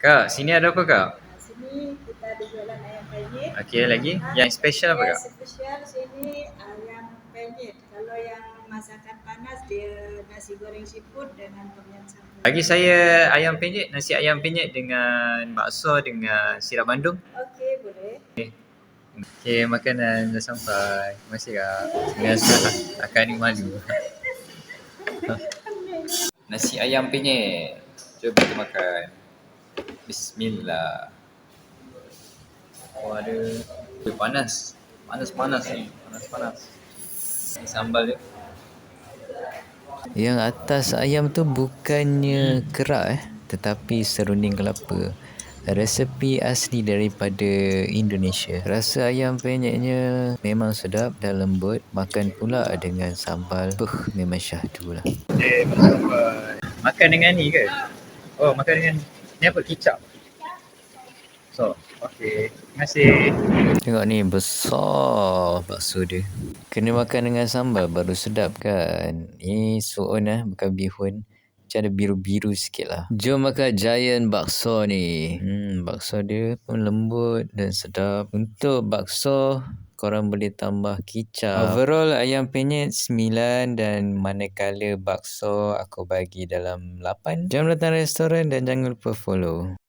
Kak, sini ada apa kak? Sini kita ada jualan ayam penyet. Okey, lagi? Yang special apa Yang kak? spesial sini ayam penyet. Kalau yang masakan panas dia nasi goreng seafood dengan tom yum sambal. Bagi saya ayam penyet, nasi ayam penyet dengan bakso dengan sirap bandung. Okey, boleh. Okey, makanan dah sampai. Terima kasih kak. Biasa akak ni malu. Nasi ayam penyet. Jom kita makan. Bismillah. Oh ada. Panas. Panas-panas ni. Panas-panas. Sambal dia. Yang atas ayam tu bukannya kerak tetapi serunding kelapa. Resepi asli daripada Indonesia. Rasa ayam penyetnya memang sedap dan lembut. Makan pula dengan sambal. Memang syahdu lah. Makan dengan ni ke? Oh, makan dengan ni apa? Kicap. So, okey. Terima kasih. Tengok ni, besar bakso dia. Kena makan dengan sambal baru sedap kan. Ni suun bukan bihun. Macam ada biru-biru sikit lah. Jom makan giant bakso ni. Bakso dia pun lembut dan sedap. Untuk bakso, korang boleh tambah kicap. Overall ayam penyet 9 dan manakala bakso aku bagi dalam 8. Jom datang restoran dan jangan lupa follow.